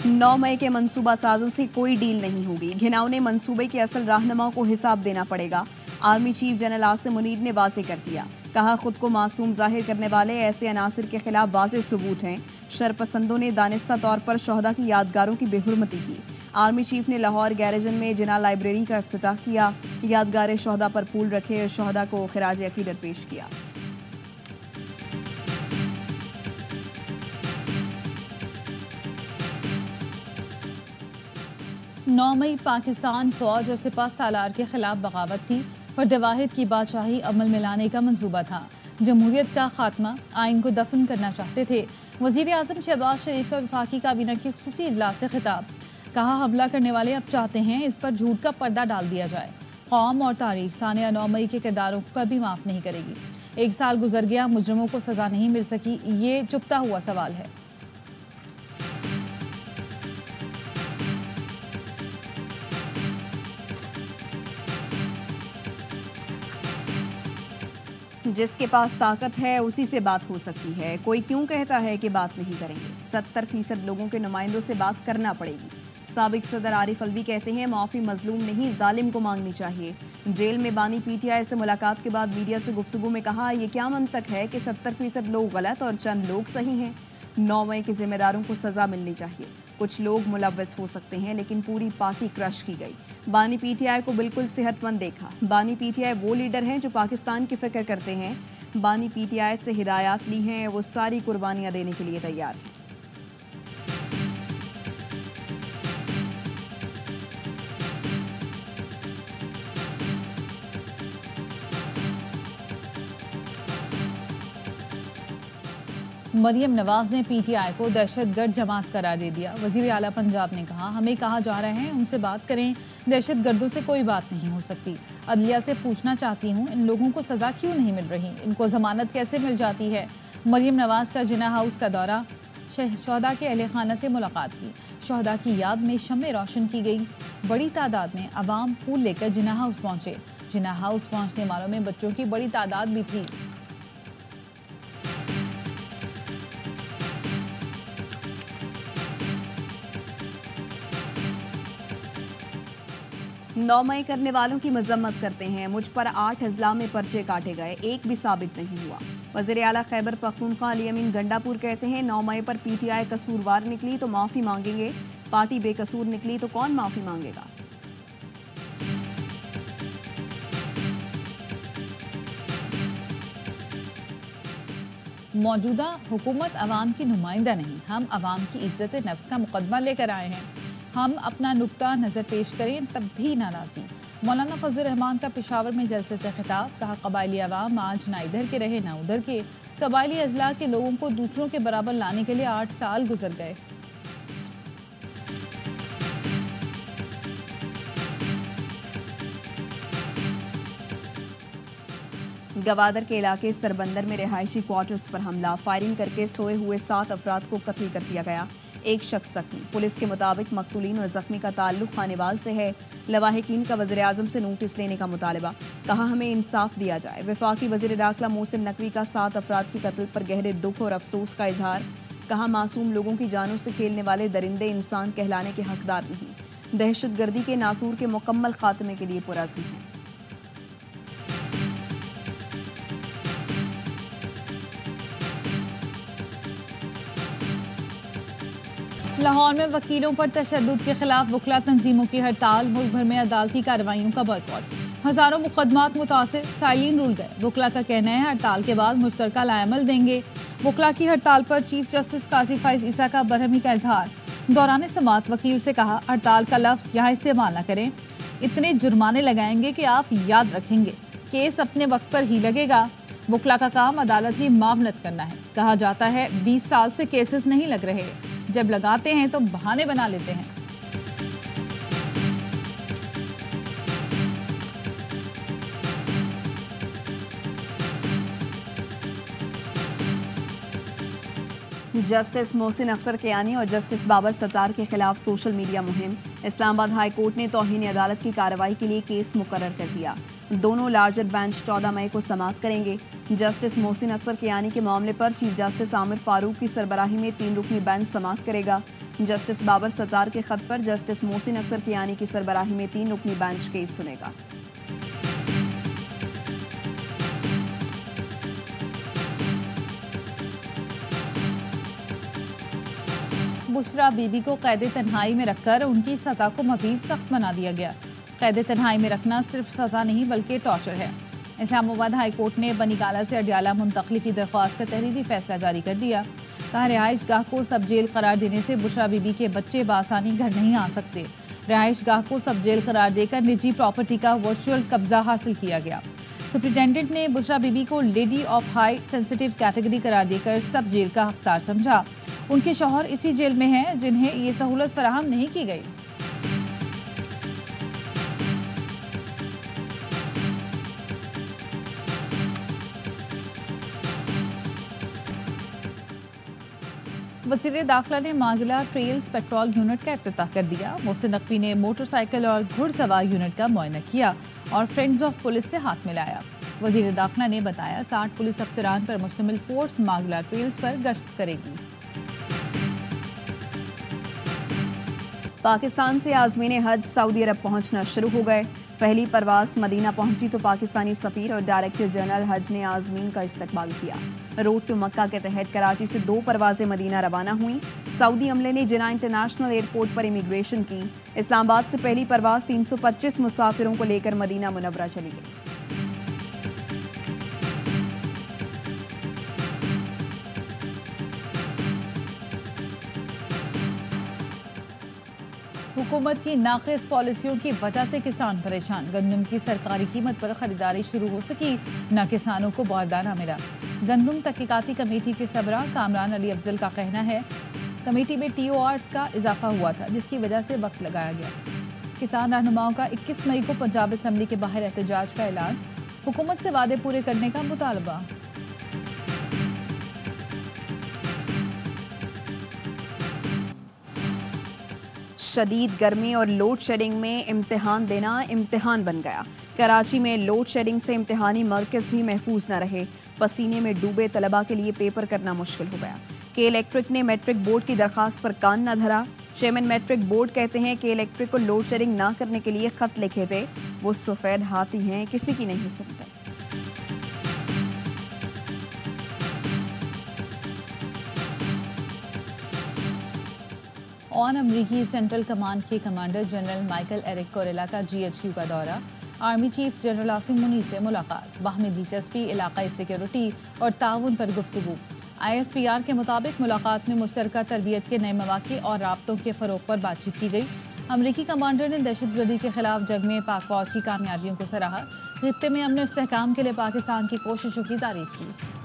9 मई के मंसूबा साजों से कोई डील नहीं होगी। घिनौने मंसूबे के असल रहनुमा को हिसाब देना पड़ेगा। Army chief general Asim Munir ने वाजे कर दिया। कहा, खुद को मासूम जाहिर करने वाले ऐसे अनासिर के खिलाफ वाजे सबूत हैं। शरपसंदों ने दानिस्ता तौर पर शहदा की यादगारों की बेहुरमती की। आर्मी चीफ ने लाहौर गैरेजन में जिना लाइब्रेरी का इफ्तिताह किया। यादगार शहदा पर फूल रखे, शहदा को खिराज अकीदत पेश किया। नौ मई पाकिस्तान फौज और सिपह सालार के खिलाफ बगावत थी। फर्द वाहिद की बादशाही अमल में लाने का मंसूबा था। जमहूरियत का खात्मा, आइन को दफन करना चाहते थे। वजीर आजम शहबाज शरीफ का वफाकी काबीना के खुसूसी इजलास से खिताब। कहा, हमला करने वाले अब चाहते हैं इस पर झूठ का पर्दा डाल दिया जाए। कौम और तारीख सानिया 9 मई के किरदारों को कभी माफ नहीं करेगी। 1 साल गुजर गया, मुजरिमों को सजा नहीं मिल सकी, ये चुपता हुआ सवाल है। जिसके पास ताकत है उसी से बात हो सकती है। कोई क्यों कहता है कि बात नहीं करेंगे? 70% लोगों के नुमाइंदों से बात करना पड़ेगी। साबिक सदर आरिफ अलवी कहते हैं, माफी मजलूम नहीं जालिम को मांगनी चाहिए। जेल में बानी पीटीआई से मुलाकात के बाद मीडिया से गुफ्तगू में कहा, यह क्या मंतक है कि 70% लोग गलत और चंद लोग सही हैं। 9 मई के जिम्मेदारों को सजा मिलनी चाहिए। कुछ लोग मुलव्वस हो सकते हैं, लेकिन पूरी पार्टी क्रश की गई। बानी पीटीआई को बिल्कुल सेहतमंद देखा। बानी पीटीआई वो लीडर हैं जो पाकिस्तान की फिक्र करते हैं। बानी पीटीआई से हिदायत ली हैं, वो सारी कुर्बानियां देने के लिए तैयार हैं। मरियम नवाज ने पीटीआई को दहशतगर्द जमात करार दे दिया। वजीर आला पंजाब ने कहा, हमें कहा जा रहे हैं उनसे बात करें, दहशतगर्दों से कोई बात नहीं हो सकती। अदलिया से पूछना चाहती हूँ, इन लोगों को सजा क्यों नहीं मिल रही? इनको जमानत कैसे मिल जाती है? मरियम नवाज का जिना हाउस का दौरा, शहदा के अहले खाना से मुलाकात की। शहदा की याद में शम्में रोशन की गई। बड़ी तादाद में अवाम फूल लेकर जिना हाउस पहुंचे। जिना हाउस पहुंचने वालों में बच्चों की बड़ी तादाद भी थी। नौ मई करने वालों की मजम्मत करते हैं। मुझ पर 8 अजला में पर्चे काटे गए, एक भी साबित नहीं हुआ। वज़ीर आला खैबर पख्तूनख्वा अली अमीन गंडापुर कहते हैं, 9 मई पर पीटीआई कसूरवार निकली तो माफ़ी मांगेंगे, पार्टी बेकसूर निकली तो कौन माफ़ी मांगेगा? मौजूदा हुकूमत अवाम की नुमाइंदा नहीं, हम अवाम की इज्जत नफ्स का मुकदमा लेकर आए हैं। हम अपना नुक्ता नज़र पेश करें तब भी नाराज़ी। मौलाना फजल रहमान का पेशावर में जलसे से खिताब। कहा, कबायली अवाम आज ना इधर के रहे ना उधर के। कबायली अजला के लोगों को दूसरों के बराबर लाने के लिए 8 साल गुजर गए। गवादर के इलाके सरबंदर में रिहायशी क्वार्टर्स पर हमला, फायरिंग करके सोए हुए 7 अफराद को कत्ल कर दिया गया। एक शख्स जख्मी। पुलिस के मुताबिक मकतूलीन और जख्मी का ताल्लुक खानेवाल से है। लवाहिकीन का वज़ीर आज़म से नोटिस लेने का मुतालबा। कहा, हमें इंसाफ दिया जाए। वफाकी वज़ीर दाखिला मोहसिन नकवी का 7 अफराद की कत्ल पर गहरे दुख और अफसोस का इजहार। कहा, मासूम लोगों की जानों से खेलने वाले दरिंदे इंसान कहलाने के हकदार नहीं। दहशतगर्दी के नासूर के मुकम्मल खात्मे के लिए पुरज़्म है। लाहौर में वकीलों पर तशद्दुद के खिलाफ वकला तंजीमों की हड़ताल। मुल्क भर में अदालती कार्रवाइयों का बॉयकॉट। हजारों मुकदमात मुतासिर, साइलिन रुल गए। वकला का कहना है, हड़ताल के बाद मुश्तरका लाएमल देंगे। वकला की हड़ताल पर चीफ जस्टिस काजी फाइज ईसा का बरहमी का इजहार। दौरान समात वकील से कहा, हड़ताल का लफ्ज यहाँ इस्तेमाल न करें, इतने जुर्माने लगाएंगे कि आप याद रखेंगे। केस अपने वक्त पर ही लगेगा। वकला का काम अदालत की मामलत करना है। कहा जाता है 20 साल से केसेस नहीं लग रहे, जब लगाते हैं तो बहाने बना लेते हैं। जस्टिस मोहसिन अख्तर कियानी और जस्टिस बाबर सत्तार के खिलाफ सोशल मीडिया मुहिम। इस्लामाबाद हाई कोर्ट ने तौहीन अदालत की कार्रवाई के लिए केस मुकर्रर कर दिया। दोनों लार्जर बेंच 14 मई को समाअत करेंगे। जस्टिस मोहसिन अख्तर कियानी के मामले पर चीफ जस्टिस आमिर फारूक की सरबराही में 3 रुकनी बेंच समाअत करेगा। जस्टिस बाबर सत्तार के खत पर जस्टिस मोहसिन अख्तर कियानी की सरबराही में 3 रुकनी बेंच केस सुनेगा। बुशरा बीबी को कैद तन्हाई में रखकर उनकी सजा को मजीद सख्त बना दिया गया। कैद तन्हाई में रखना सिर्फ सजा नहीं बल्कि टॉर्चर है। इस्लामाबाद हाई कोर्ट ने बनीगाला से अडियाला मुंतकली की दरख्वास्त का तहरीरी फैसला जारी कर दिया। कहा, रिहाइश गाह को सब जेल करार देने से बुशरा बीबी के बच्चे बासानी घर नहीं आ सकते। रिहाइश गाह को सब जेल करार देकर निजी प्रॉपर्टी का वर्चुअल कब्जा हासिल किया गया। सुप्रिंटेंडेंट ने बुशरा बीबी को lady of high sensitive category करार देकर सब जेल का हकदार समझा। उनके शौहर इसी जेल में हैं जिन्हें ये सहूलत फराहम नहीं की गई। वज़ीर दाखिला ने मांगला ट्रेल्स पेट्रोल यूनिट का इफ्तिताह कर दिया। मोहसिन नकवी ने मोटरसाइकिल और घुड़सवार यूनिट का मुआयना किया और फ्रेंड्स ऑफ पुलिस से हाथ मिलाया। वज़ीर दाखिला ने बताया 60 पुलिस अफसरान पर मुश्तमिल फोर्स मांगला ट्रेल्स पर गश्त करेगी। पाकिस्तान से आज़मीन हज सऊदी अरब पहुंचना शुरू हो गए। पहली परवास मदीना पहुंची तो पाकिस्तानी सफीर और डायरेक्टर जनरल हज ने आज़मीन का इस्तकबाल किया। रोड टू मक्का के तहत कराची से 2 परवाजें मदीना रवाना हुई। सऊदी अमले ने जिना इंटरनेशनल एयरपोर्ट पर इमिग्रेशन की। इस्लामाबाद से पहली परवाज 325 मुसाफिरों को लेकर मदीना मुनव्वरा चली गई। हुकूमत की नाक़िस पॉलिसियों की वजह से किसान परेशान। गंदम की सरकारी कीमत पर खरीदारी शुरू हो सकी, न किसानों को बारदाना मिला। गंदम तहकीकाती कमेटी के सबरा कामरान अली अफजल का कहना है कमेटी में TORs का इजाफा हुआ था जिसकी वजह से वक्त लगाया गया। किसान रहनुमाओं का 21 मई को पंजाब असम्बली के बाहर एहतजाज का ऐलान। हुकूमत से वादे पूरे करने का मुतालबा। शदीद गर्मी और लोड शेडिंग में इम्तिहान देना इम्तिहान बन गया। कराची में लोड शेडिंग से इम्तिहानी मरकज़ भी महफूज न रहे। पसीने में डूबे तलबा के लिए पेपर करना मुश्किल हो गया। के इलेक्ट्रिक ने मैट्रिक बोर्ड की दरखास्त पर कान न धरा। चेयरमैन मैट्रिक बोर्ड कहते हैं कि इलेक्ट्रिक को लोड शेडिंग ना करने के लिए खत लिखे थे। वो सफ़ेद हाथी हैं, किसी की नहीं सुनते। ऑन अमरीकी सेंट्रल कमांड के कमांडर जनरल माइकल एरिक कोरेला का GHQ का दौरा। Army chief general Asim Munir से मुलाकात। बाहमी दिलचस्पी, इलाकाई सिक्योरिटी और ताउन पर गुफ्तगू। ISPR के मुताबिक मुलाकात में मुश्तरका तरबियत के नए मौक़े और राब्तों के फ़रोग़ पर बातचीत की गई। अमरीकी कमांडर ने दहशतगर्दी के खिलाफ जंग में पाक फ़ौज की कामयाबियों को सराहा। खित्ते में अमन इस्तेहकाम के लिए पाकिस्तान की कोशिशों की तारीफ की।